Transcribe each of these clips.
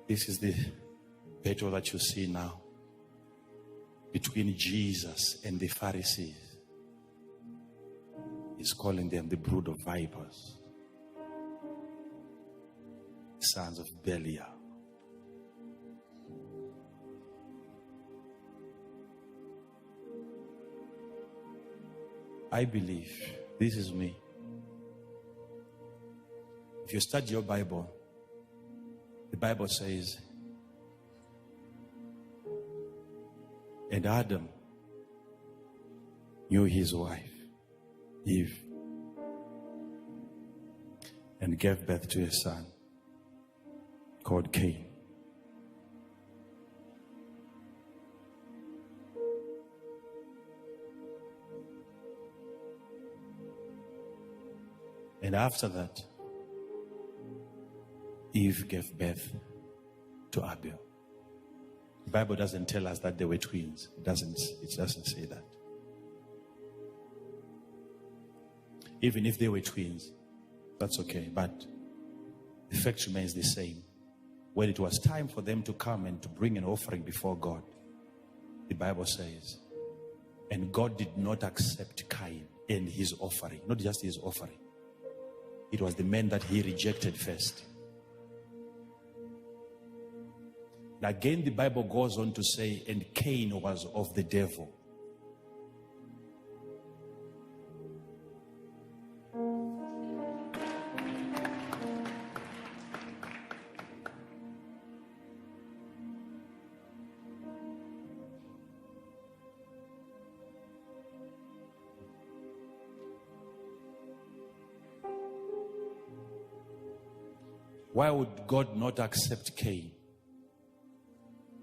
This is the battle that you see now between Jesus and the Pharisees. He's calling them the brood of vipers, sons of Belial. I believe, this is me. If you study your Bible, the Bible says, and Adam knew his wife, Eve, and gave birth to a son called Cain. And after that, Eve gave birth to Abel. The Bible doesn't tell us that they were twins. It doesn't say that. Even if they were twins, that's okay. But the fact remains the same. When it was time for them to come and to bring an offering before God, the Bible says, and God did not accept Cain and his offering. Not just his offering. It was the man that he rejected first. And again, the Bible goes on to say, and Cain was of the devil. Why would God not accept Cain?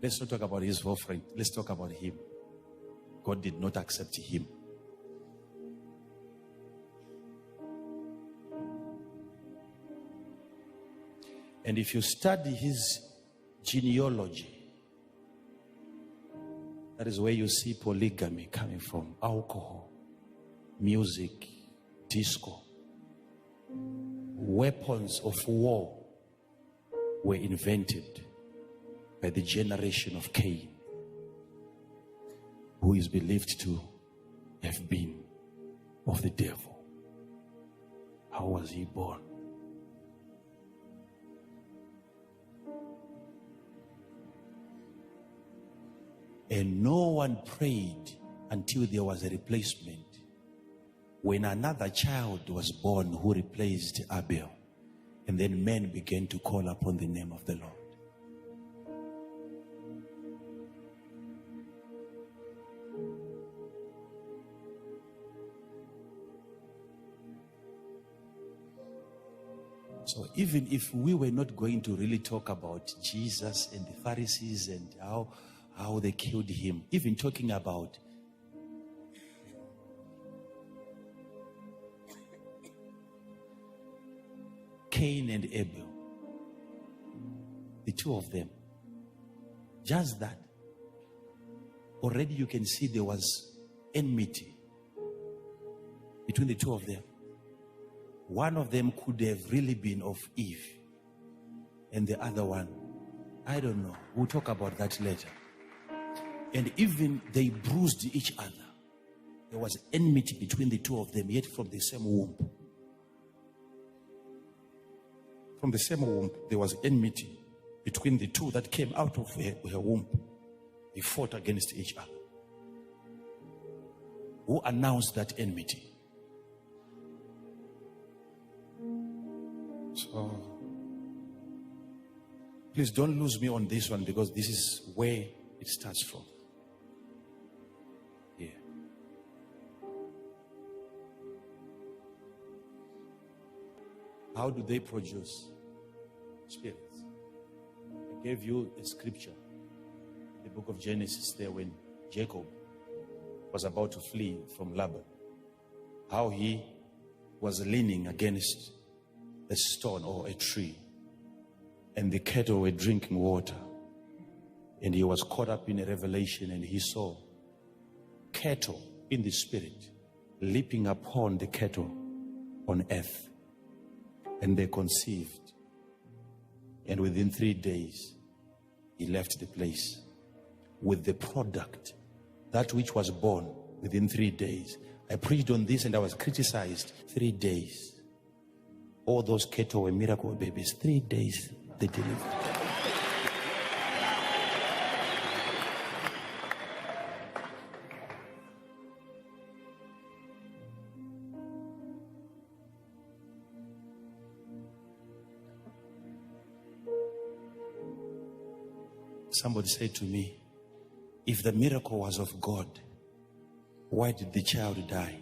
Let's not talk about his offering. Let's talk about him. God did not accept him. And if you study his genealogy, that is where you see polygamy coming from. Alcohol, music, disco, weapons of war were invented by the generation of Cain, who is believed to have been of the devil. How was he born? And no one prayed until there was a replacement. When another child was born who replaced Abel, and then men began to call upon the name of the Lord. So even if we were not going to really talk about Jesus and the Pharisees and how they killed him, even talking about Cain and Abel, the two of them, just that, already you can see there was enmity between the two of them. One of them could have really been of Eve, and the other one, I don't know. We'll talk about that later. And even they bruised each other. There was enmity between the two of them, yet from the same womb. From the same womb, there was enmity between the two that came out of her womb. They fought against each other. Who announced that enmity? So, please don't lose me on this one, because this is where it starts from. Here. How do they produce spirits? I gave you a scripture in the book of Genesis there, when Jacob was about to flee from Laban, how he was leaning against a stone or a tree, and the cattle were drinking water, and he was caught up in a revelation, and he saw cattle in the spirit leaping upon the cattle on earth, and they conceived, and within 3 days he left the place with the product, that which was born within 3 days. I preached on this and I was criticized. 3 days. All those cattle were miracle babies. 3 days they delivered. Somebody said to me, if the miracle was of God, why did the child die?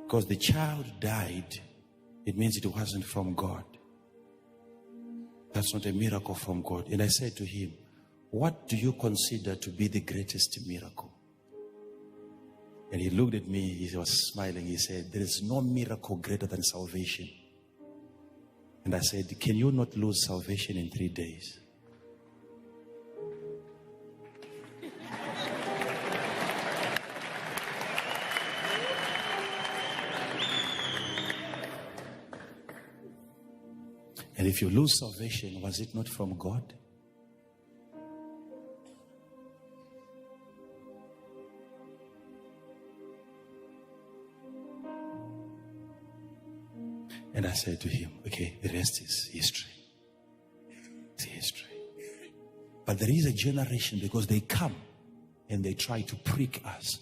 Because the child died, it means it wasn't from God. That's not a miracle from God. And I said to him, what do you consider to be the greatest miracle? And he looked at me, he was smiling, he said, there is no miracle greater than salvation. And I said, can you not lose salvation in 3 days? And if you lose salvation, was it not from God? And I said to him, okay, the rest is history. It's history. But there is a generation, because they come and they try to prick us.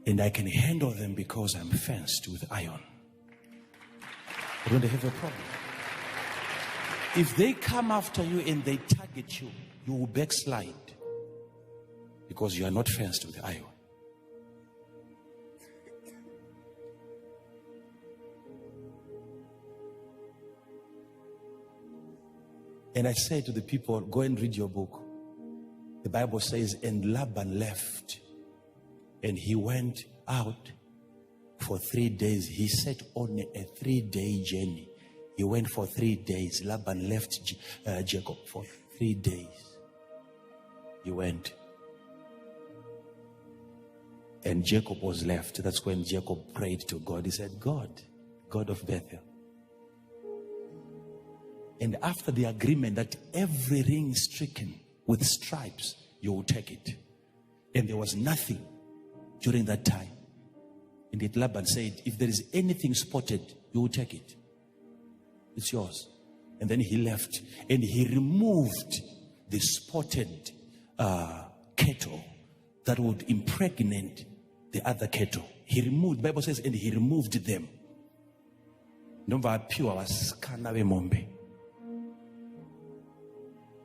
And I can handle them because I'm fenced with iron. I don't have a problem. If they come after you and they target you, you will backslide because you are not fenced with iron. And I said to the people, go and read your book. The Bible says, and Laban left. And he went out for 3 days. He set on a 3-day journey. He went for 3 days. Laban left Jacob for 3 days. He went. And Jacob was left. That's when Jacob prayed to God. He said, God, God of Bethel. And after the agreement that every ring stricken with stripes, you will take it. And there was nothing during that time. And yet Laban said, if there is anything spotted, you will take it. It's yours. And then he left. And he removed the spotted cattle that would impregnate the other cattle. He removed, the Bible says, and he removed them.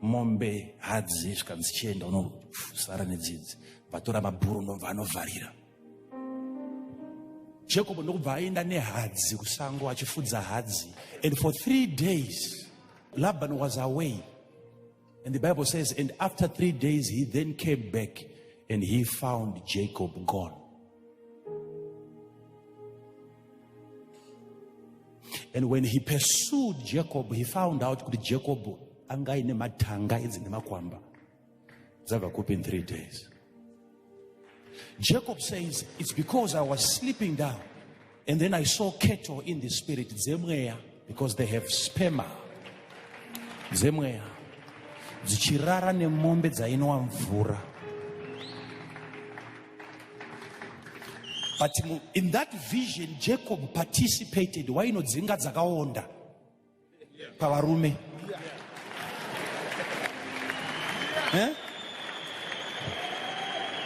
Mombe hadzi zvikanzichenda unosara nedzidzi vatora mabhuru unobva anovharira. Jacob ndokubva aenda nehadzi kusango achifudza hadzi. And for 3 days Laban was away. And the Bible says, and after 3 days he then came back and he found Jacob gone. And when he pursued Jacob, he found out that Jacob angaine matanga edzine makwamba dzavakupa in 3 days. Jacob says, it's because I was sleeping down and then I saw cattle in the spirit, zemweya, because they have sperma, zemweya dzichirara nemombe dzainwa mvura. But in that vision Jacob participated. Wainodzinga dzakaonda pavarume.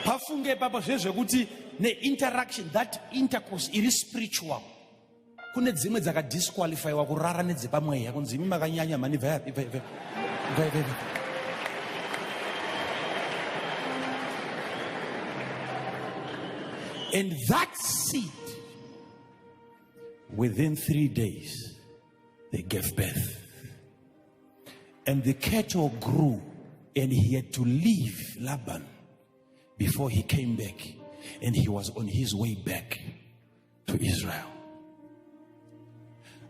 Pafunge papa zvezvekuti ne-interaction, that intercourse iri spiritual. Kune dzimwe dzakadisqualifyiwa kurara nedzepamweya kunzi imi makanyanya mani vayapi. And that seed, within 3 days, they gave birth. And the cattle grew, and he had to leave Laban before he came back. And he was on his way back to Israel.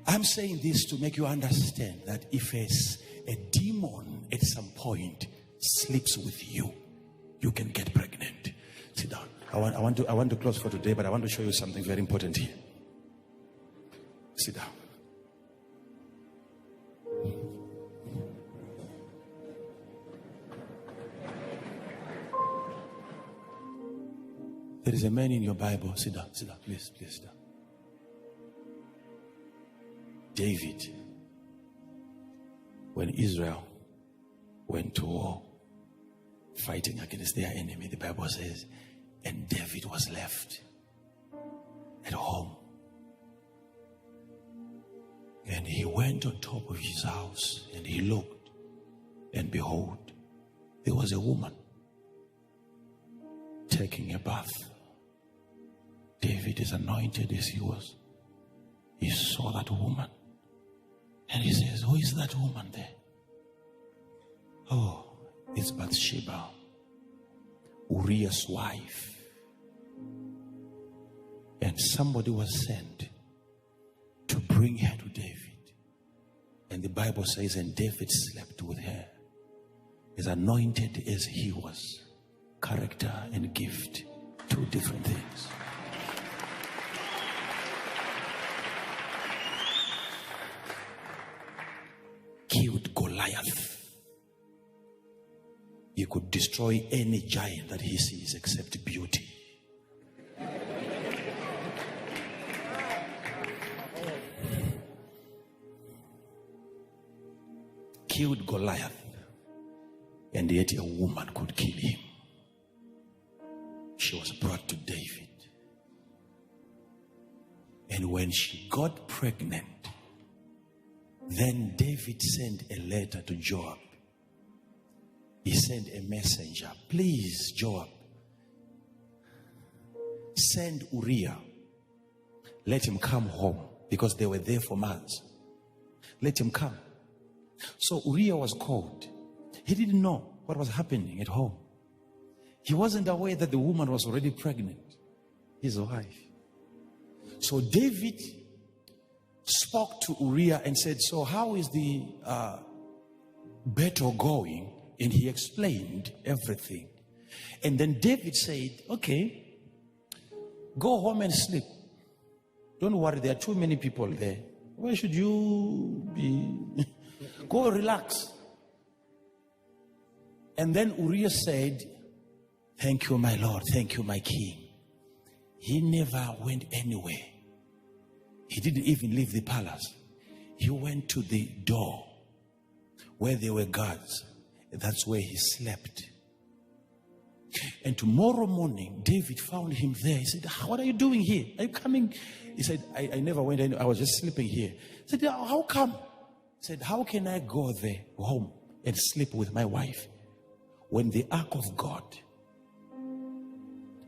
I'm saying this to make you understand that if a demon at some point sleeps with you, you can get pregnant. Sit down. I want to close for today, but I want to show you something very important here. Sit down. is a man in your Bible. Sit down, please sit down. David, when Israel went to war, fighting against their enemy, the Bible says, and David was left at home. And he went on top of his house and he looked, and behold, there was a woman taking a bath. David, as anointed as he was, he saw that woman and he says, who is that woman there? Oh, it's Bathsheba, Uriah's wife. And somebody was sent to bring her to David. And the Bible says, and David slept with her. As anointed as he was, character and gift, two different things. Killed Goliath. He could destroy any giant that he sees except beauty. Killed Goliath, and yet a woman could kill him. She was brought to David, and when she got pregnant, then David sent a letter to Joab. He sent a messenger. Please, Joab, send Uriah. Let him come home, because they were there for months. Let him come. So Uriah was called. He didn't know what was happening at home. He wasn't aware that the woman was already pregnant, his wife. So David spoke to Uriah and said, so how is the battle going? And he explained everything. And then David said, okay, go home and sleep. Don't worry, there are too many people there. Why should you be? Go relax. And then Uriah said, thank you, my Lord. Thank you, my King. He never went anywhere. He didn't even leave the palace. He went to the door where there were guards. That's where he slept. And tomorrow morning, David found him there. He said, what are you doing here? Are you coming? He said, I never went anywhere. I was just sleeping here. He said, how come? He said, how can I go there home and sleep with my wife when the ark of God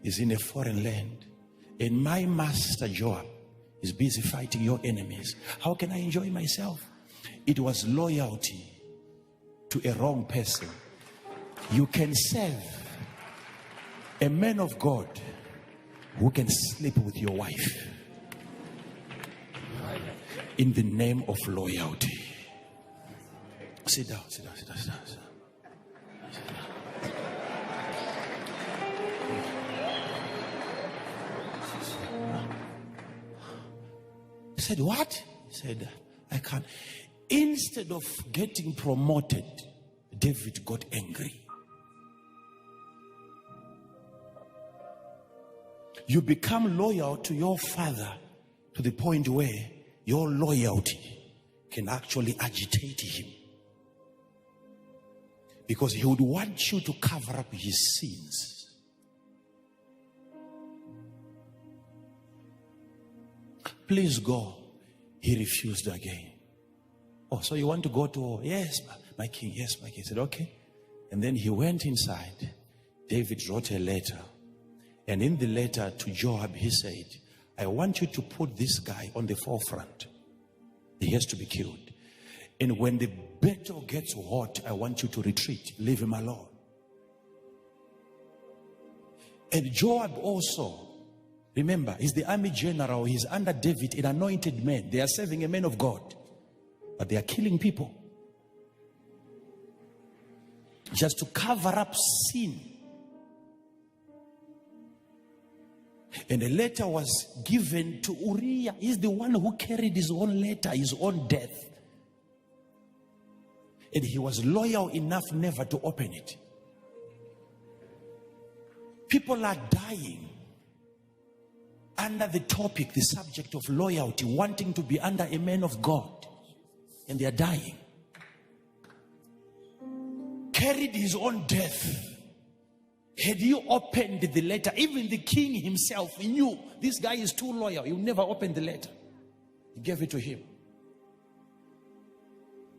is in a foreign land and my master Joab is busy fighting your enemies? How can I enjoy myself? It was loyalty to a wrong person. You can serve a man of God who can sleep with your wife in the name of loyalty. Sit down, sit down, sit down, sit down, sit down. He said, what? He said, I can't. Instead of getting promoted, David got angry. You become loyal to your father to the point where your loyalty can actually agitate him, because he would want you to cover up his sins. Please go. He refused again. Oh, so you want to go to war? Yes, my king. Yes, my king. He said, okay. And then he went inside. David wrote a letter. And in the letter to Joab, he said, I want you to put this guy on the forefront. He has to be killed. And when the battle gets hot, I want you to retreat. Leave him alone. And Joab also, remember, he's the army general. He's under David, an anointed man. They are serving a man of God, but they are killing people just to cover up sin. And a letter was given to Uriah. He's the one who carried his own letter, his own death. And he was loyal enough never to open it. People are dying under the topic, the subject of loyalty, wanting to be under a man of God, and they are dying. Carried his own death. Had he opened the letter, even the king himself knew this guy is too loyal. He will never open the letter. He gave it to him.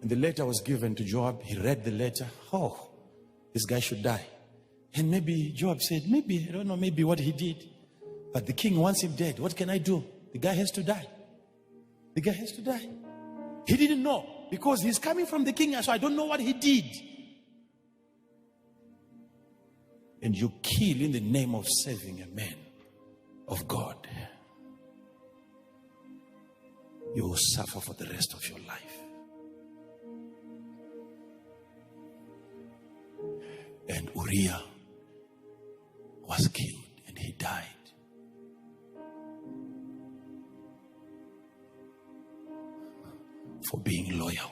And the letter was given to Joab. He read the letter. Oh, this guy should die. And maybe Joab said, maybe, I don't know, maybe what he did. But the king wants him dead. What can I do? The guy has to die. The guy has to die. He didn't know because he's coming from the king. So I don't know what he did. And you kill in the name of saving a man of God. You will suffer for the rest of your life. And Uriah was killed and he died. For being loyal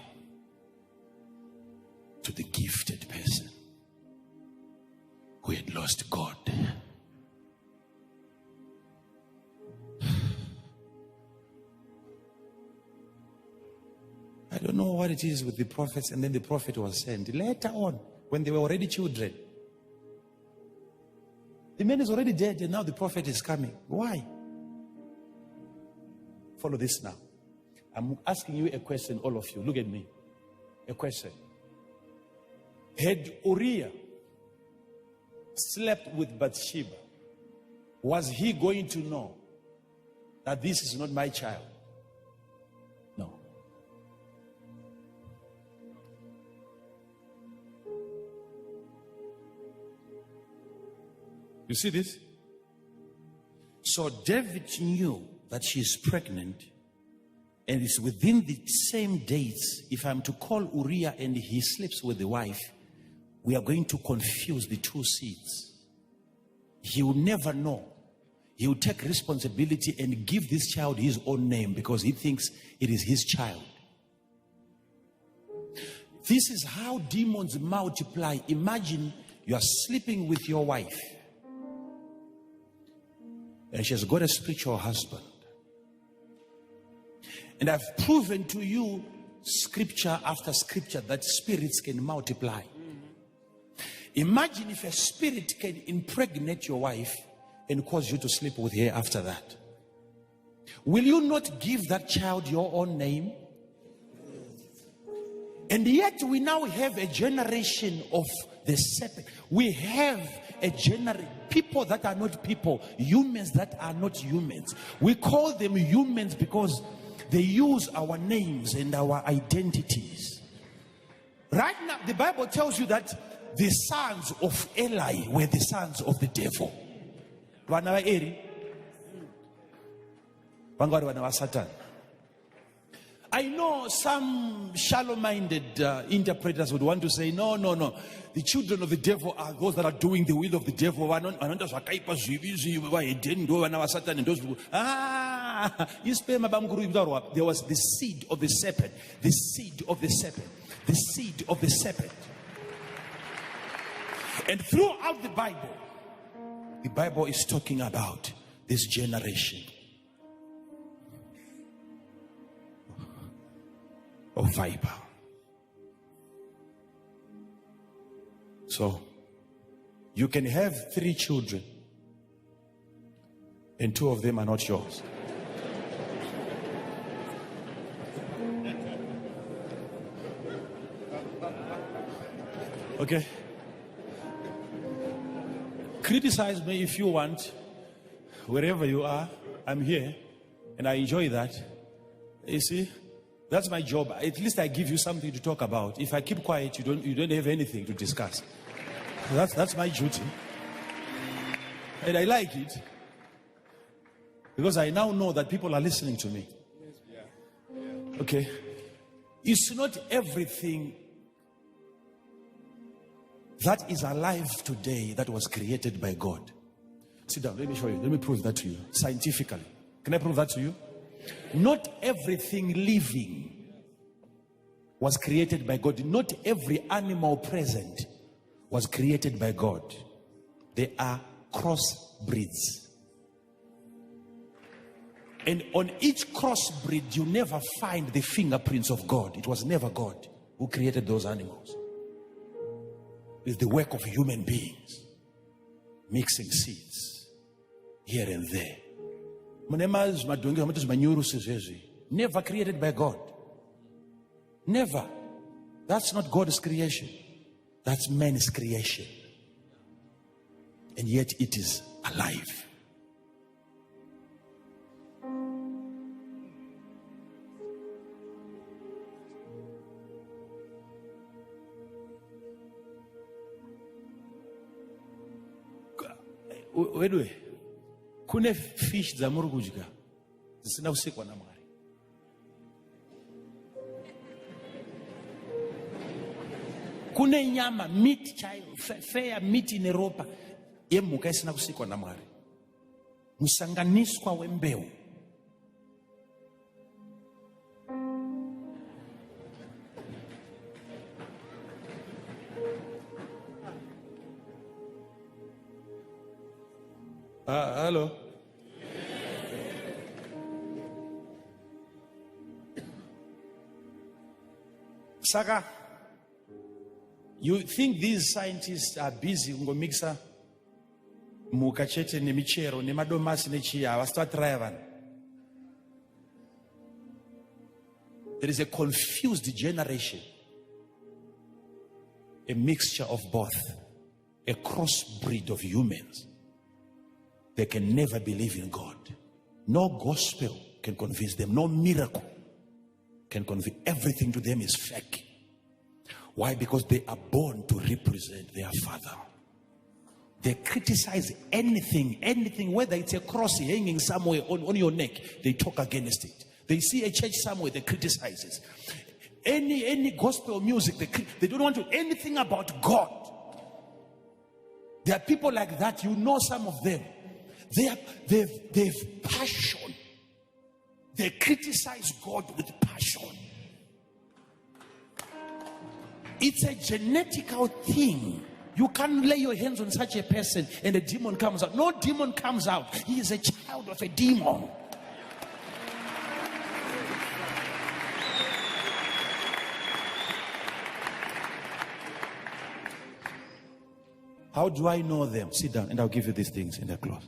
to the gifted person who had lost God. I don't know what it is with the prophets, and then the prophet was sent later on when they were already children. The man is already dead and now the prophet is coming. Why? Follow this now. I'm asking you a question, all of you. Look at me. A question. Had Uriah slept with Bathsheba, was he going to know that this is not my child? No. You see this? So David knew that she is pregnant, and it's within the same dates. If I'm to call Uriah and he sleeps with the wife, we are going to confuse the two seeds. He will never know. He will take responsibility and give this child his own name because he thinks it is his child. This is how demons multiply. Imagine you are sleeping with your wife and she has got a spiritual husband. And I've proven to you scripture after scripture that spirits can multiply. Imagine if a spirit can impregnate your wife and cause you to sleep with her after that. Will you not give that child your own name? And yet we now have a generation of the serpent. We have a generation, people that are not people, humans that are not humans. We call them humans because they use our names and our identities. Right now, the Bible tells you that the sons of Eli were the sons of the devil. I know some shallow-minded interpreters would want to say, no. The children of the devil are those that are doing the will of the devil. There was the seed of the serpent. The seed of the serpent. The seed of the serpent. And throughout the Bible is talking about this generation of viper. So you can have 3 children and 2 of them are not yours. Okay? Criticize me if you want. Wherever you are, I'm here and I enjoy that. You see, that's my job. At least I give you something to talk about. If I keep quiet, you don't have anything to discuss. That's my duty. And I like it because I now know that people are listening to me. Okay? It's not everything that is alive today that was created by God. Sit down, let me show you. Let me prove that to you scientifically. Can I prove that to you? Not everything living was created by God. Not every animal present was created by God. They are crossbreeds. And on each crossbreed, you never find the fingerprints of God. It was never God who created those animals. It's the work of human beings mixing seeds here and there. Never created by God. Never. That's not God's creation. That's man's creation. And yet it is alive. Wedwe, kune fish zamuri kudya zisina kusikwa na Mwari. Kune nyama meat chayo fair meat in Europa yemuka isina kusikwa na Mwari. Musanganiswa wembeu. Hello. Saka, you think these scientists are busy mixa mukachete nemichero nemadomasi nechia avasitwa try. There is a confused generation, a mixture of both, a crossbreed of humans. They can never believe in God. No gospel can convince them. No miracle can convince. Everything to them is fake. Why? Because they are born to represent their father. They criticize anything, whether it's a cross hanging somewhere on your neck, they talk against it. They see a church somewhere, they criticize it. Any gospel music, they don't want to anything about God. There are people like that, you know some of them. They've passion. They criticize God with passion. It's a genetical thing. You can't lay your hands on such a person and a demon comes out. No demon comes out. He is a child of a demon. How do I know them? Sit down and I'll give you these things in the cloth.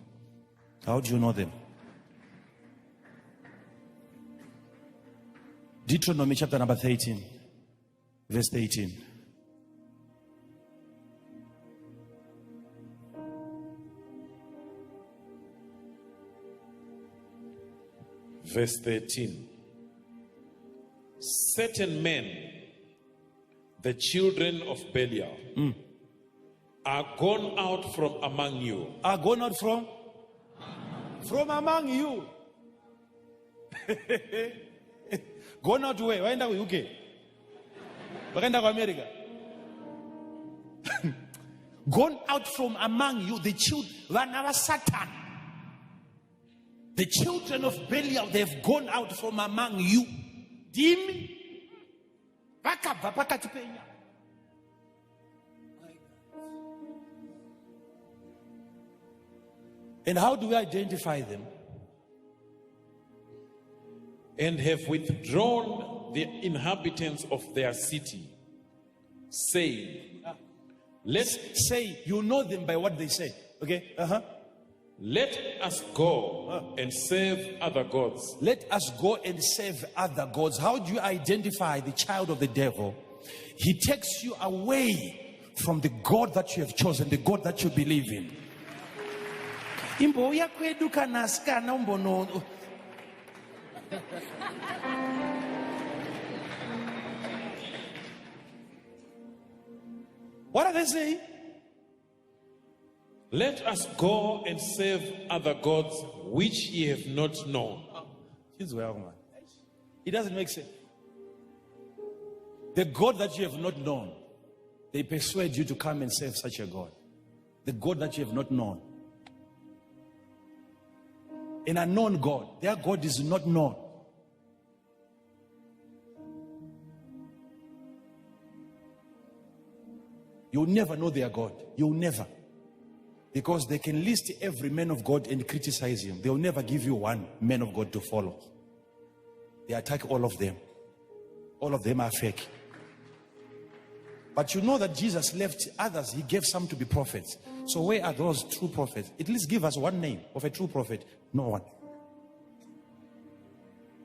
How do you know them? Deuteronomy chapter number 13, verse 18. Verse 13. Certain men, the children of Belial, are gone out from among you. Are gone out from? From among you. Gone out where? Where in the UK? Where in America? Gone out from among you, the children of Satan. The children of Belial, they've gone out from among you. Demon. And how do we identify them? And have withdrawn the inhabitants of their city, saying, Let's say, you know them by what they say. Okay? Let us go and serve other gods. Let us go and serve other gods. How do you identify the child of the devil? He takes you away from the God that you have chosen, the God that you believe in. What are they saying? Let us go and serve other gods which ye have not known. It doesn't make sense. The God that you have not known, they persuade you to come and serve such a God. The God that you have not known. An unknown God. Their God is not known. You'll never know their God. You'll never. Because they can list every man of God and criticize him. They will never give you one man of God to follow. They attack all of them. All of them are fake. But you know that Jesus left others. He gave some to be prophets. So where are those true prophets? At least give us one name of a true prophet. No one.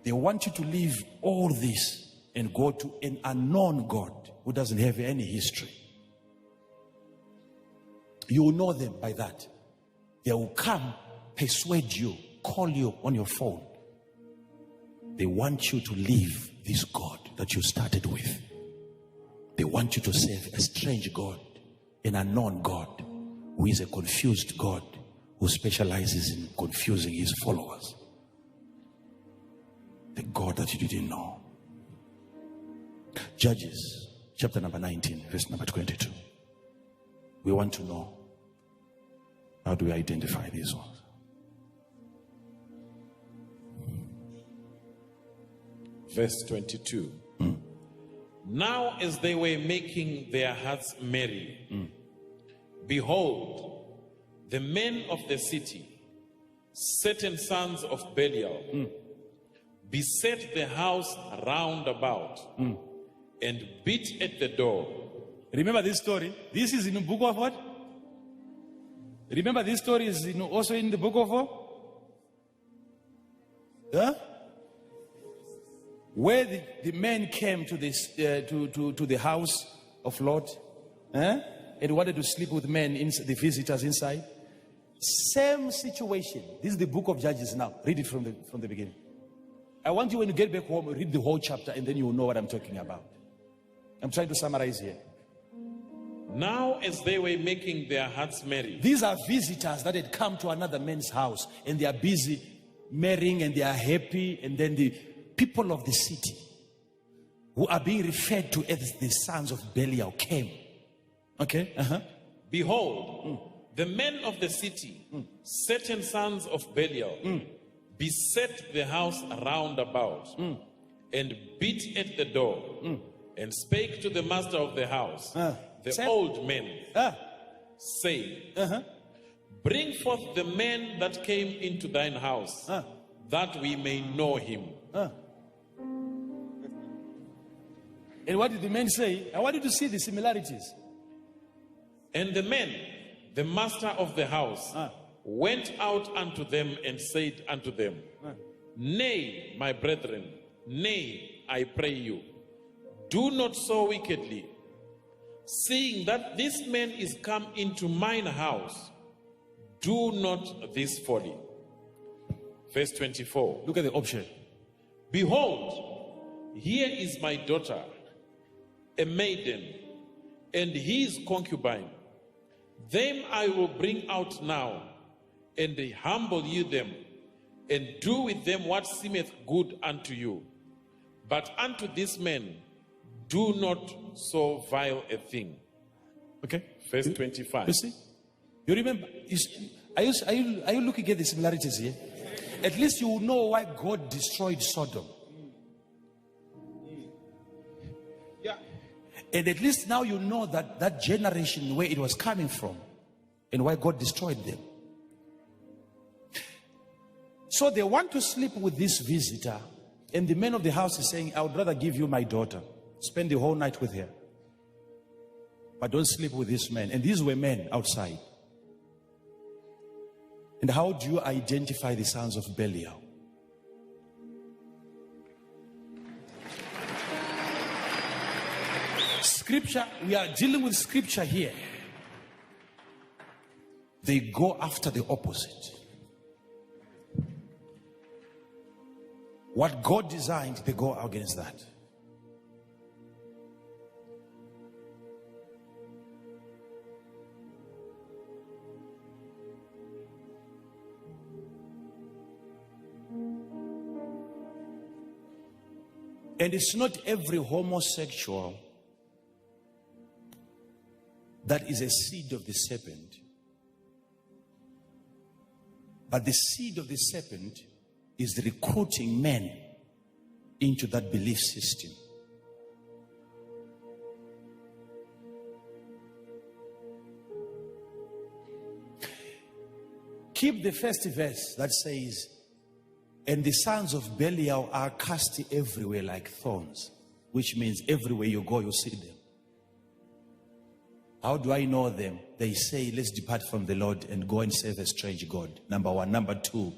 They want you to leave all this and go to an unknown God who doesn't have any history. You will know them by that. They will come, persuade you, call you on your phone. They want you to leave this God that you started with. They want you to serve a strange God, an unknown God, who is a confused God, who specializes in confusing his followers. The God that you didn't know. Judges, chapter number 19, verse number 22. We want to know, how do we identify these ones? Verse 22. Now as they were making their hearts merry, behold, the men of the city, certain sons of Belial, beset the house round about and beat at the door. Remember this story? This is in the book of what? Remember this story is also in the book of what? Huh? Where the men came to this to the house of Lot, and wanted to sleep with men, the visitors inside. Same situation. This is the book of Judges now. Read it from the beginning. I want you, when you get back home, read the whole chapter, and then you will know what I'm talking about. I'm trying to summarize here. Now as they were making their hearts merry. These are visitors that had come to another man's house, and they are busy marrying, and they are happy, and then the people of the city, who are being referred to as the sons of Belial, came. Okay? Behold, the men of the city, certain sons of Belial, beset the house round about, and beat at the door, and spake to the master of the house, the old men, saying, bring forth the man that came into thine house, that we may know him. And what did the men say? I want you to see the similarities. And the men, the master of the house, went out unto them and said unto them, nay, my brethren, nay, I pray you, do not so wickedly, seeing that this man is come into mine house, do not this folly. Verse 24. Look at the option. Behold, here is my daughter, a maiden, and his concubine. Them I will bring out now, and humble you them, and do with them what seemeth good unto you. But unto this man do not so vile a thing. Okay. Verse 25. You see? You remember? Are you looking at the similarities here? At least you will know why God destroyed Sodom. Yeah. And at least now you know that generation, where it was coming from, and why God destroyed them. So they want to sleep with this visitor, and the man of the house is saying, I would rather give you my daughter. Spend the whole night with her. But don't sleep with this man. And these were men outside. And how do you identify the sons of Belial? Scripture, we are dealing with scripture here. They go after the opposite. What God designed, they go against that. And it's not every homosexual that is a seed of the serpent. But the seed of the serpent is recruiting men into that belief system. Keep the first verse that says, and the sons of Belial are cast everywhere like thorns, which means everywhere you go, you see them. How do I know them? They say, let's depart from the Lord and go and serve a strange God. Number one. Number two,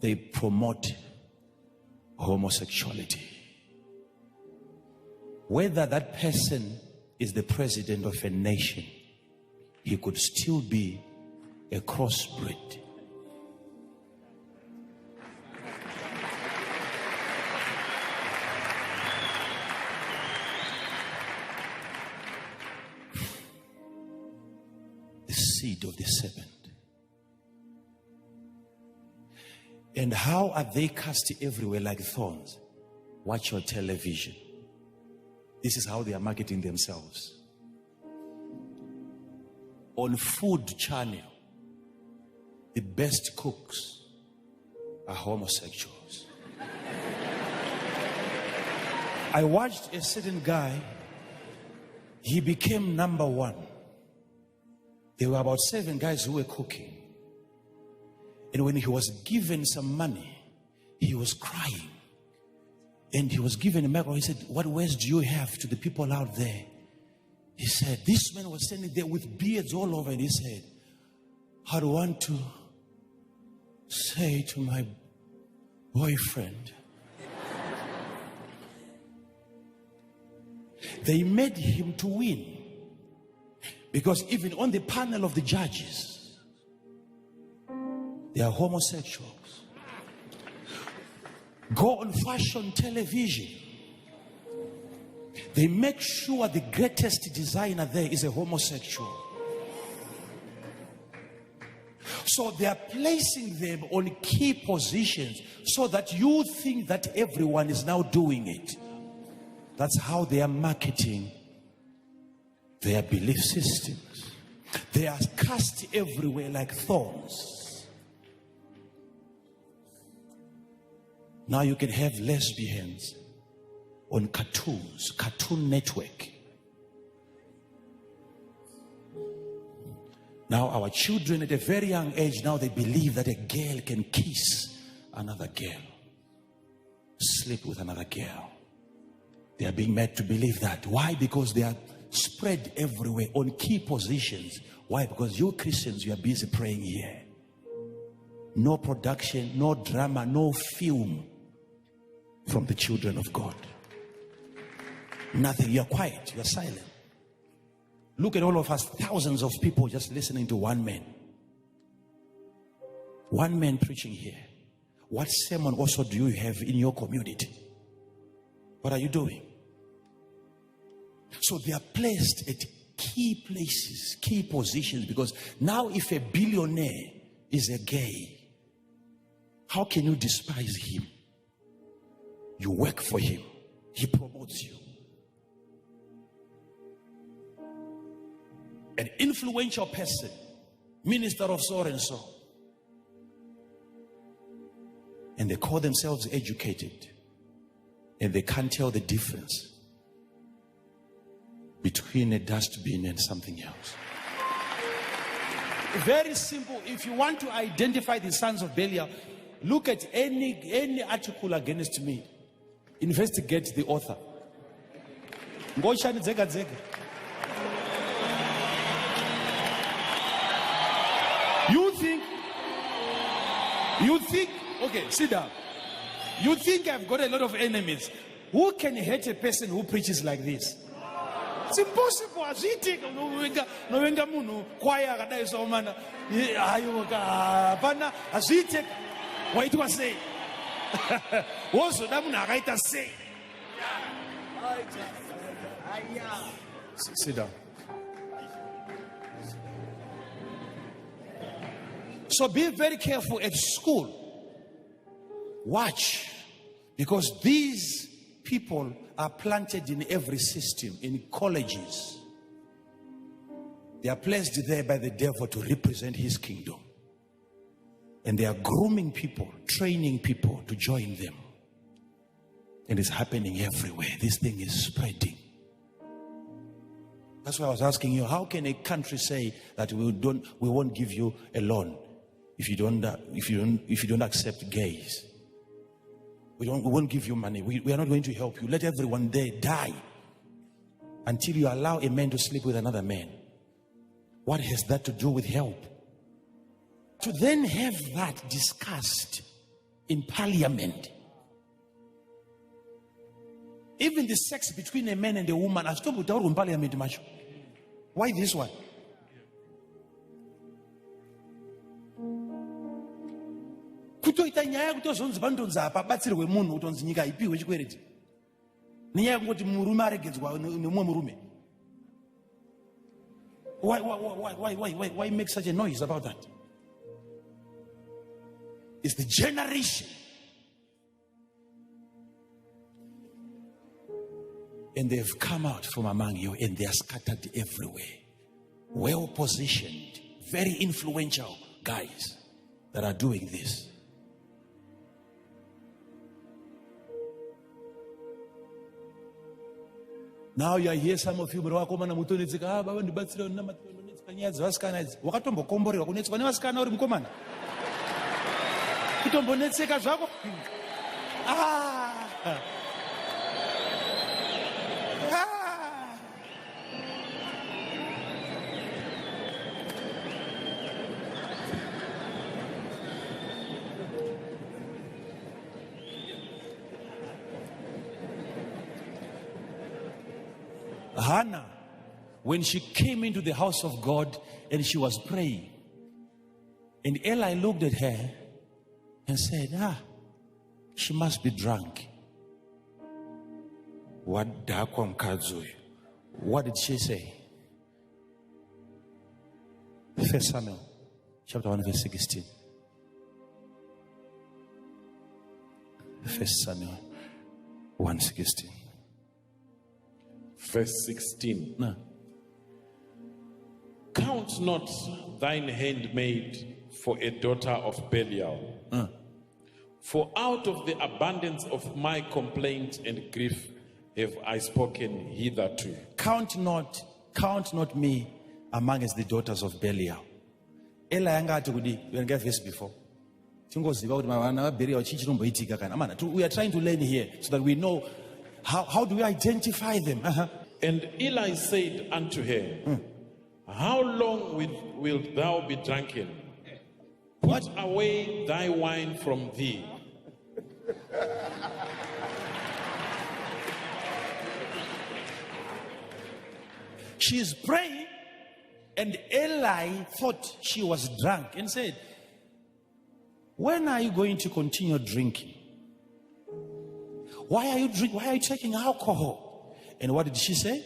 they promote homosexuality. Whether that person is the president of a nation, he could still be a crossbreed. The seed of the serpent. And how are they cast everywhere like thorns? Watch your television. This is how they are marketing themselves. On Food Channel, the best cooks are homosexuals. I watched a certain guy. He became number one. There were about 7 guys who were cooking. And when he was given some money, he was crying. And he was given a microphone. He said, what words do you have to the people out there? He said, this man was standing there with beards all over. And he said, I want to say to my boyfriend. They made him to win. Because even on the panel of the judges, they are homosexuals. Go on fashion television. They make sure the greatest designer there is a homosexual. So they are placing them on key positions so that you think that everyone is now doing it. That's how they are marketing their belief systems. They are cast everywhere like thorns. Now you can have lesbians on cartoons, Cartoon Network. Now our children at a very young age, now they believe that a girl can kiss another girl, sleep with another girl. They are being made to believe that. Why? Because they are spread everywhere on key positions. Why? Because you Christians, you are busy praying here. No production, no drama, no film from the children of God. Nothing. You're quiet. You're silent. Look at all of us, thousands of people just listening to one man. One man preaching here. What sermon also do you have in your community? What are you doing? So they are placed at key places, key positions, because now if a billionaire is a gay, how can you despise him? You work for him. He promotes you. An influential person, minister of so and so, and they call themselves educated, and they can't tell the difference between a dustbin and something else. Very simple. If you want to identify the sons of Belial, look at any article against me. Investigate the author. You think, okay, sit down. You think I've got a lot of enemies. Who can hate a person who preaches like this? It's impossible. What was say? Sit down. So be very careful at school. Watch, because these people are planted in every system, in colleges. They are placed there by the devil to represent his kingdom. And they are grooming people, training people to join them. And it's happening everywhere. This thing is spreading. That's why I was asking you, how can a country say that we won't give you a loan if you don't accept gays? We won't give you money. We are not going to help you. Let everyone there die until you allow a man to sleep with another man. What has that to do with help? To then have that discussed in parliament. Even the sex between a man and a woman has to be in parliament. Why this one? Kutoita nyaya kutozonzi pandonza apa batsirwe munhu utonzi nyika ipiwe chikwereti. Nyaya kungoti murume aregedzwa nemumwe murume. Why make such a noise about that? It's the generation. And they've come out from among you and they are scattered everywhere. Well positioned, very influential guys that are doing this. Now you hear some of you, wakomana mutonetseka baba ndibatsira na matonetseka nyaya dzavasikana idzi. Wakatombokomborerwa kunetseka nevasikana uri mukomana. Kutombonetseka zvako. Hannah, when she came into the house of God and she was praying, and Eli looked at her and said, she must be drunk. What did she say? 1 Samuel chapter 1 verse 16. 1 Samuel 1:16. Verse 16. No. Count not thine handmaid for a daughter of Belial. For out of the abundance of my complaint and grief have I spoken hitherto. Count not me amongst the daughters of Belial. Ela yanga ati kudi, we gave verse before. We are trying to learn here so that we know how do we identify them. And Eli said unto her, how long wilt thou be drunken? Put away thy wine from thee. She is praying, and Eli thought she was drunk and said, when are you going to continue drinking? Why are you drinking? Why are you taking alcohol? And what did she say?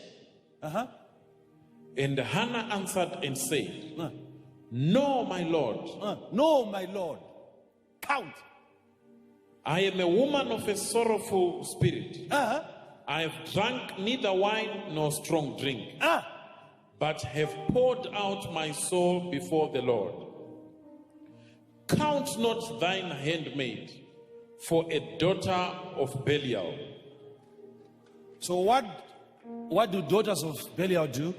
And Hannah answered and said, no, my Lord. No, my Lord. Count. I am a woman of a sorrowful spirit. I have drunk neither wine nor strong drink, but have poured out my soul before the Lord. Count not thine handmaid for a daughter of Belial. So what do daughters of Belial do?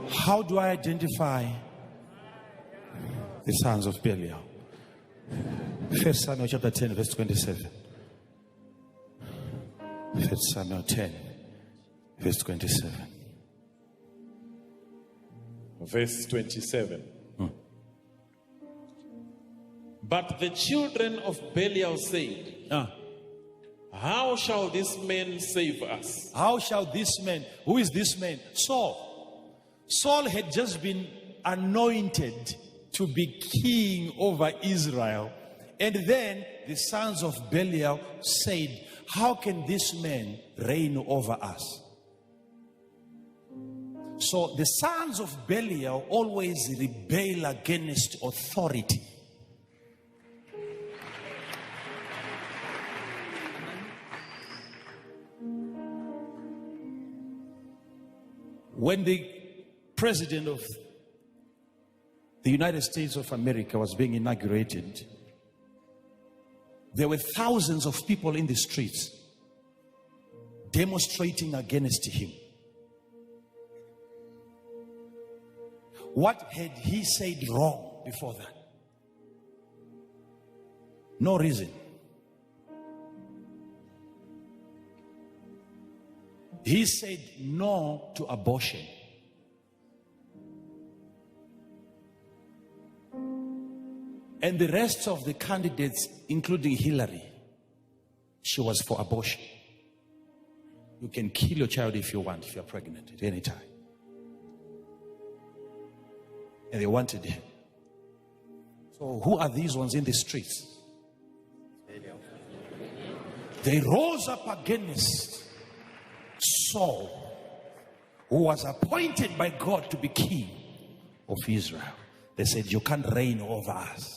How do I identify the sons of Belial? 1 Samuel chapter 10 verse 27. 1 Samuel 10 verse 27. Verse 27. But the children of Belial said, how shall this man save us? How shall this man, who is this man? Saul. Saul had just been anointed to be king over Israel. And then the sons of Belial said, how can this man reign over us? So the sons of Belial always rebel against authority. When the president of the United States of America was being inaugurated, there were thousands of people in the streets demonstrating against him. What had he said wrong before that? No reason. He said no to abortion. And the rest of the candidates, including Hillary, she was for abortion. You can kill your child if you want, if you're pregnant at any time. And they wanted him. So who are these ones in the streets? They rose up against Saul, who was appointed by God to be king of Israel. They said, you can't reign over us.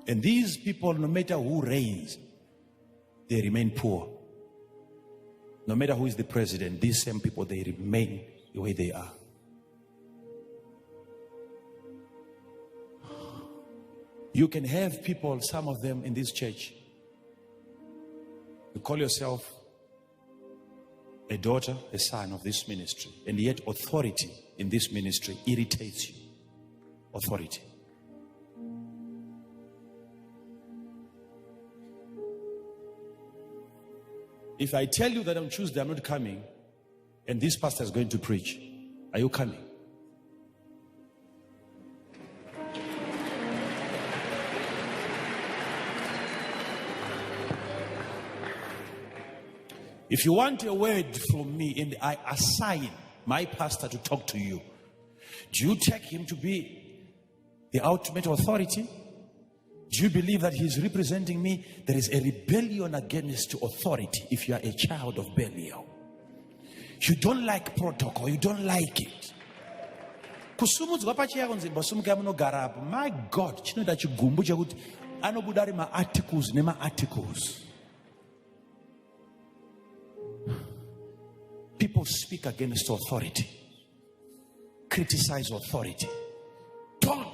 And these people, no matter who reigns, they remain poor. No matter who is the president, these same people, they remain the way they are. You can have people, some of them in this church, you call yourself a daughter, a son of this ministry, and yet authority in this ministry irritates you. Authority. If I tell you that on Tuesday I'm not coming, and this pastor is going to preach, are you coming? If you want a word from me and I assign my pastor to talk to you, do you take him to be the ultimate authority? Do you believe that he's representing me? There is a rebellion against authority if you are a child of Belial. You don't like protocol, you don't like it. My God, you know that you gumbu anobudari ma articles nema articles. People speak against authority, criticize authority. Don't.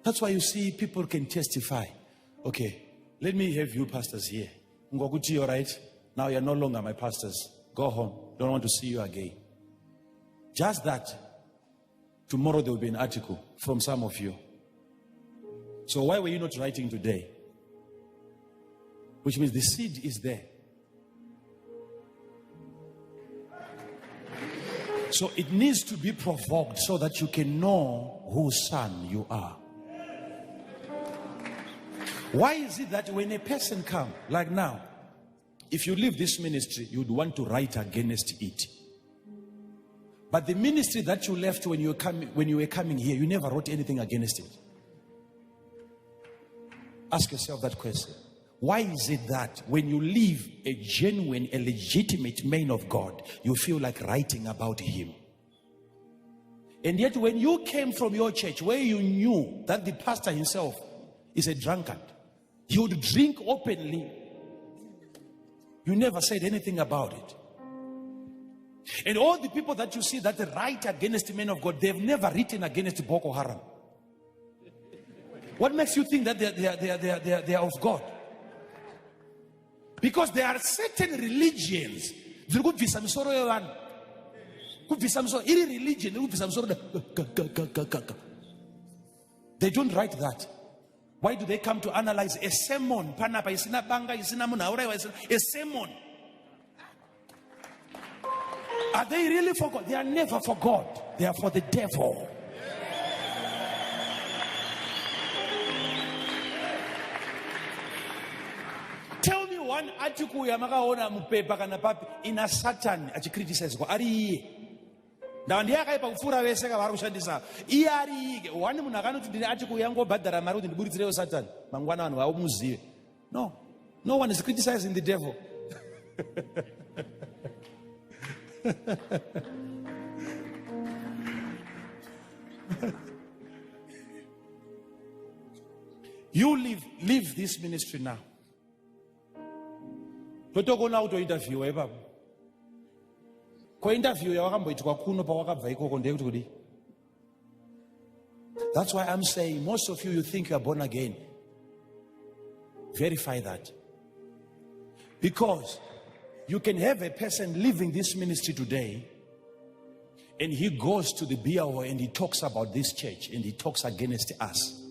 That's why you see people can testify. Okay, let me have you pastors here. Ngoguti, all right? Now you're no longer my pastors. Go home. Don't want to see you again. Just that. Tomorrow there will be an article from some of you. So why were you not writing today? Which means the seed is there. So it needs to be provoked so that you can know whose son you are. Why is it that when a person comes, like now, if you leave this ministry, you'd want to write against it. But the ministry that you left when you were coming here, you never wrote anything against it. Ask yourself that question. Why is it that when you leave a genuine, a legitimate man of God, you feel like writing about him? And yet when you came from your church where you knew that the pastor himself is a drunkard, he would drink openly, you never said anything about it. And all the people that you see that write against the men of God, they've never written against Boko Haram. What makes you think that they are of God? Because there are certain religions. They don't write that. Why do they come to analyze a sermon? A sermon. Are they really for God? They are never for God. They are for the devil. Tell me one article yamakaona mupepa kana papi ina Satan achicriticize kwa ari. Na ndiya kaipa kufura wese ka varushandisa. Iyari one munakano kuti ndine article yango badara mari kuti ndiburitsirewo Satan. Mangwana vanhu vaumuzive. No. No one is criticizing the devil. You leave this ministry now. Don't go now to interview. That's why I'm saying, most of you think you are born again. Verify that. Because you can have a person leaving this ministry today, and he goes to the Belial and he talks about this church and he talks against us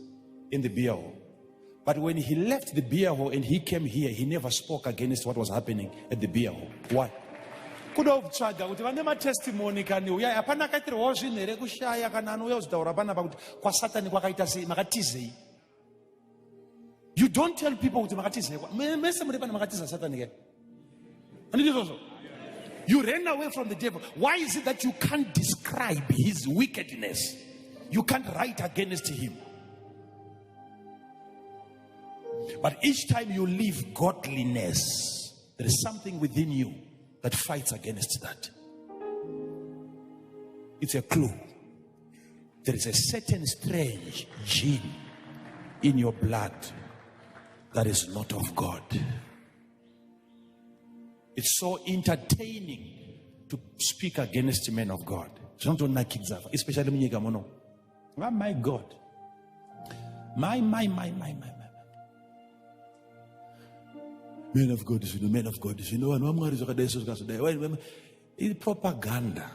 in the Belial. But when he left the Belial and he came here, he never spoke against what was happening at the Belial. Why? Could have tried that. When my testimony can you, yeah, apana kaitri washi nere kushaya kananu ya uzdaura apana about kwa Satan kwa kaitasi makatize. You don't tell people what makatize. Mese mrepana makatiza Satan again. And it is also. You ran away from the devil. Why is it that you can't describe his wickedness? You can't write against him. But each time you leave godliness, there is something within you that fights against that. It's a clue. There is a certain strange gene in your blood that is not of God. It's so entertaining to speak against men of God. Especially when you go, oh my God. My. Men of God, men of God, it's propaganda.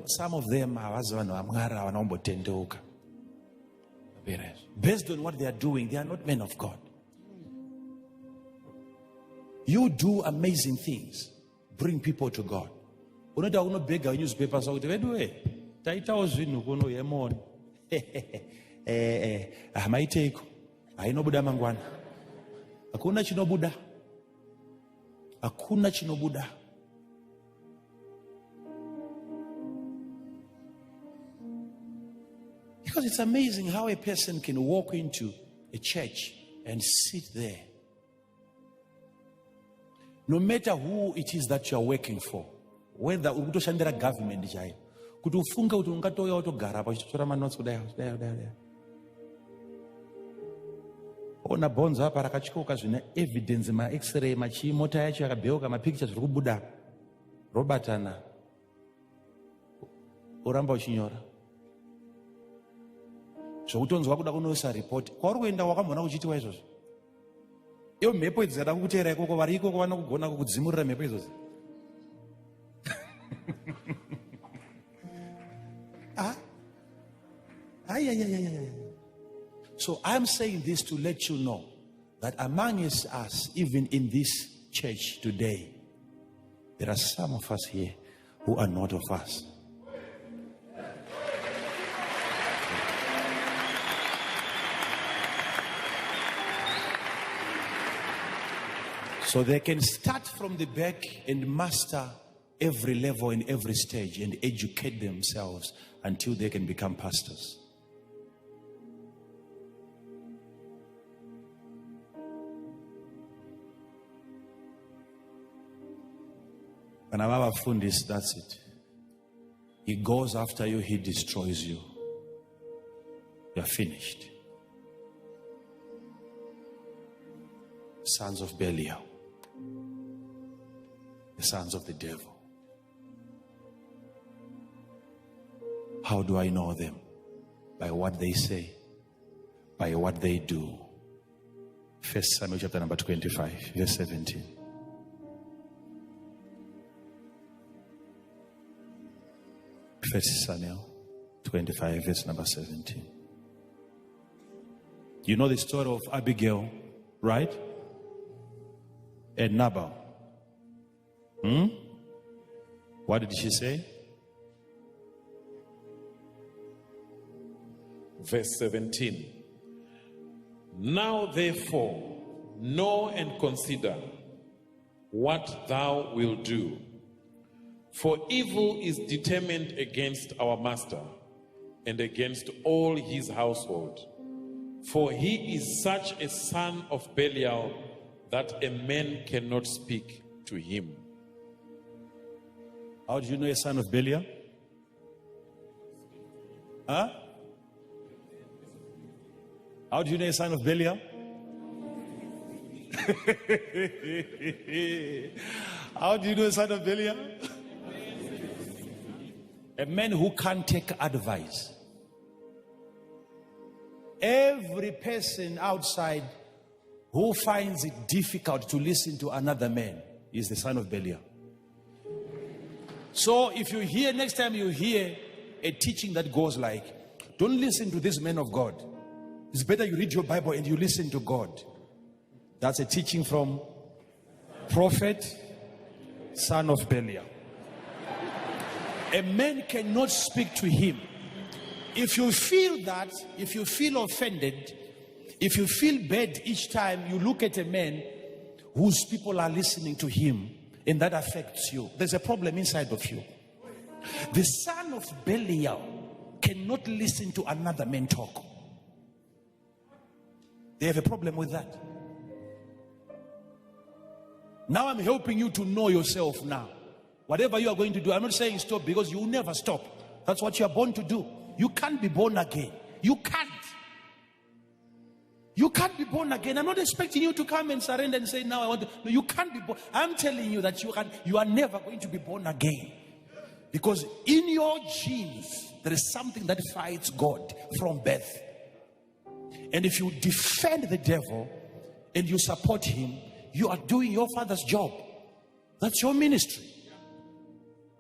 Some of them are based on what they are doing, they are not men of God. You do amazing things, bring people to God. You don't beg a newspaper, so I know Buddha Mangwana. Hakuna chino Buddha. Hakuna chino Buddha. Because it's amazing how a person can walk into a church and sit there. No matter who it is that you are working for, whether utoshandira government jai, kutufunga utungatoya utogara pa chitora manotsi kudai. Ona bonzo hapa rakachikoka zvine evidence ma x-ray machi mota yacho yakabeuka ma pictures zviri kubuda robatana uramba uchinyora zvokutonzwa kuda kunoisa report kwauri kuenda wakambona kuchiitiwa izvozvo iyo mhepo idzi dzada kukutera ikoko vari ikoko vanokugona kukudzimurira mhepo idzodzo So I'm saying this to let you know that among us, even in this church today, there are some of us here who are not of us. So they can start from the back and master every level and every stage and educate themselves until they can become pastors. And our fundis, that's it. He goes after you, he destroys you. You are finished. Sons of Belial. The sons of the devil. How do I know them? By what they say, by what they do. 1 Samuel chapter number 25, verse 17. First Samuel 25, verse number 17. You know the story of Abigail, right? And Nabal. What did she say? Verse 17. Now therefore, know and consider what thou wilt do. For evil is determined against our master and against all his household. For he is such a son of Belial that a man cannot speak to him. How do you know a son of Belial? Huh? How do you know a son of Belial? How do you know a son of Belial? A man who can't take advice. Every person outside who finds it difficult to listen to another man is the son of Belial. So if you hear, next time you hear a teaching that goes like, don't listen to this man of God. It's better you read your Bible and you listen to God. That's a teaching from prophet, son of Belial. A man cannot speak to him. If you feel that, if you feel offended, if you feel bad each time you look at a man whose people are listening to him and that affects you, there's a problem inside of you. The son of Belial cannot listen to another man talk. They have a problem with that. Now I'm helping you to know yourself now. Whatever you are going to do, I'm not saying stop, because you will never stop. That's what you are born to do. You can't be born again. You can't. You can't be born again. I'm not expecting you to come and surrender and say, now I want to. No, you can't be born. I'm telling you that you are never going to be born again. Because in your genes, there is something that fights God from birth. And if you defend the devil and you support him, you are doing your father's job. That's your ministry.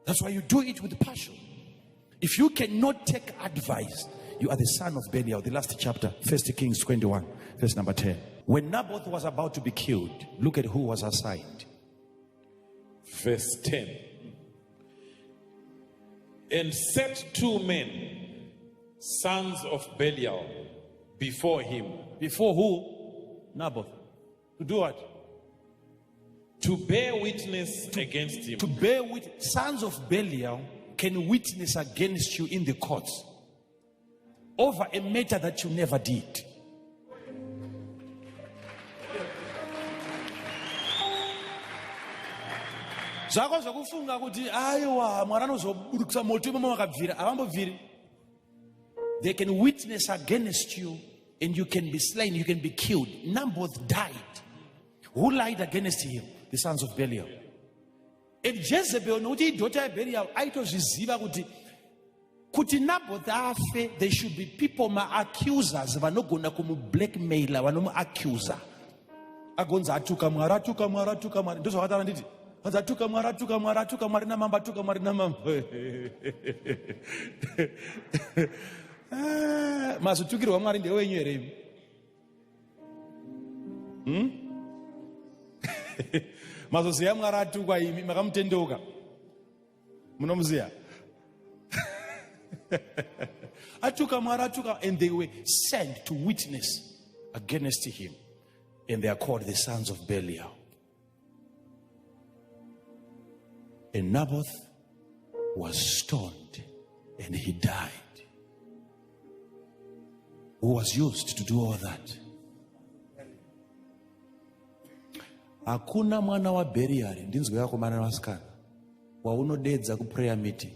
That's why you do it with passion. If you cannot take advice, you are the son of Belial. The last chapter, 1 Kings 21, verse number 10. When Naboth was about to be killed, look at who was assigned. Verse 10. And set 2 men, sons of Belial, before him. Before who? Naboth. To do what? To bear witness against him. To bear witness. Sons of Belial can witness against you in the courts over a matter that you never did. Zvako zvokufunga kuti aiwa Mwari anozoburukisa moto imomo wakabvira, avambobviri. They can witness against you and you can be slain, you can be killed. Naboth died. Who lied against him? The sons of Belial. And Jezebel, nokuti daughter of Belial, aitozviziva kuti Naboth afe, there should be people accusers vanogona kumublackmaila, vanomuaccuser. Agonza atuka Mwari, atuka Mwari, atuka Mwari. Ndozvakataura nditi. Atuka Mwari, atuka Mwari, atuka Mwari namamba, atuka Mwari namamba. Mazotukirwa Mwari ndewenyu here. Mazoziya Mwari atukwa imi makamutendeuka. Munomuziya. Atuka Mwari atuka, and they were sent to witness against him. And they are called the sons of Belial. And Naboth was stoned and he died. Who was used to do all that? Hakuna mwana wa Belial, ndinzwe yako mwana wasikana, waunodedza ku prayer meeting.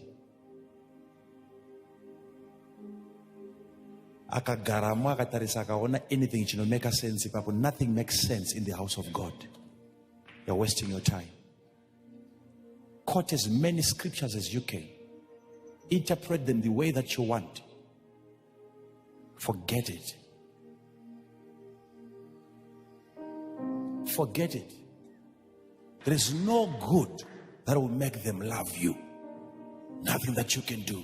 Akagarama akatarisa akaona anything chinomeka sense ipapo. Nothing makes sense in the house of God. You're wasting your time. Quote as many scriptures as you can. Interpret them the way that you want. Forget it. Forget it. There is no good that will make them love you. Nothing that you can do.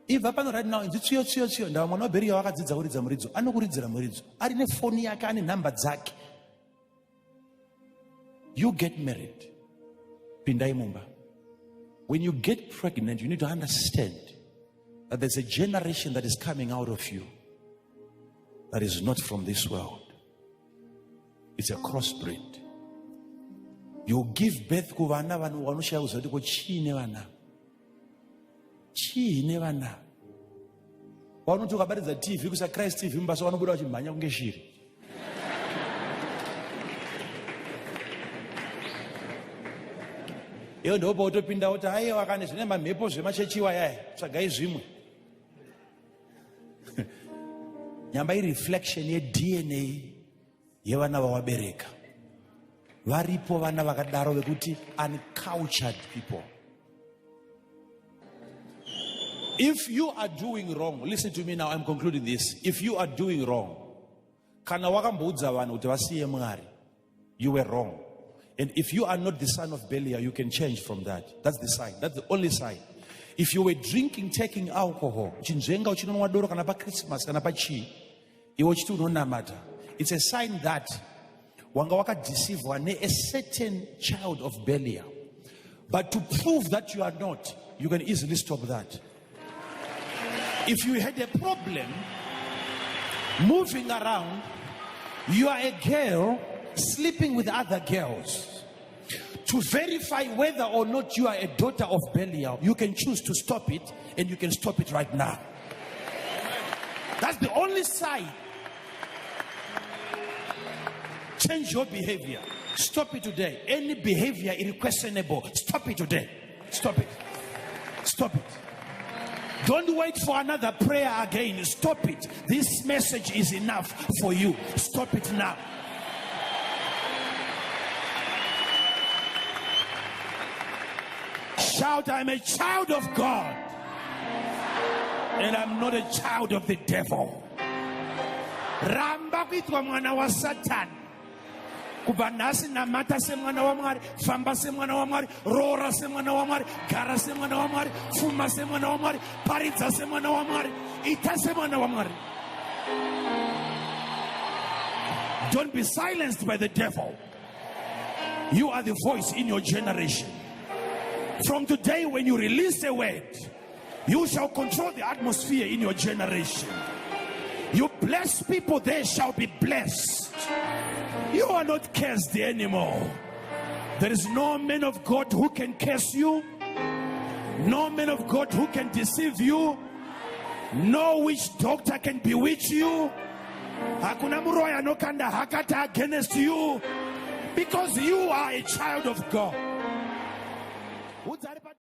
If hapana right now, tsiyo ndawa mwana Belial wakadzidza kuridza muridzo, anokuridzira muridzo. Ari nefoni yake, ane namba dzake. You get married. Pindai mumba. When you get pregnant, you need to understand that there's a generation that is coming out of you that is not from this world. It's a crossbreed. You give birth to vana vanoshaya kuziva kuti ko chiine vana. Chiine vana. Vanoti ukabaridza TV kusa Christ TV mubasa vanobuda vachimhanya kunge shiri. Iyo ndopa utopinda kuti haiwa kane zvine mamhepo zvemachechiwa yaya tsvagai zvimwe. nyamba reflection ye DNA yevana vawabereka. Varipo vana vakadaro vekuti uncultured people. If you are doing wrong, listen to me now, I'm concluding this. If you are doing wrong, kana wakamboudza vanhu kuti vasiye Mwari, you were wrong. And if you are not the son of Belial, you can change from that. That's the sign. That's the only sign. If you were drinking, taking alcohol, uchinzvenga uchinonwa doro kana pa Christmas kana pa chi, iwo chiti unonamata, it's a sign that wanga wakadeceivwa ne a certain child of Belial. But to prove that you are not, you can easily stop that. If you had a problem moving around, you are a girl sleeping with other girls. To verify whether or not you are a daughter of Belial, you can choose to stop it, and you can stop it right now. That's the only sign. Change your behavior. Stop it today. Any behavior irrequestionable, stop it today. Stop it. Stop it. Don't wait for another prayer again. Stop it. This message is enough for you. Stop it now. Shout, I'm a child of God. And I'm not a child of the devil. Ramba kuitwa mwana wa Satan. Kubanasi na mata se mwana wa Mwari, famba se mwana wa Mwari, rora se mwana wa Mwari, gara se mwana wa Mwari, fuma se mwana wa Mwari, paritza se mwana wa Mwari, ita se mwana wa Mwari. Don't be silenced by the devil. You are the voice in your generation. From today, when you release a word, you shall control the atmosphere in your generation. You bless people, they shall be blessed. You are not cursed anymore. There is no man of God who can curse you, no man of God who can deceive you, no witch doctor can bewitch you. Hakuna muroya no kanda hakata against you, because you are a child of God.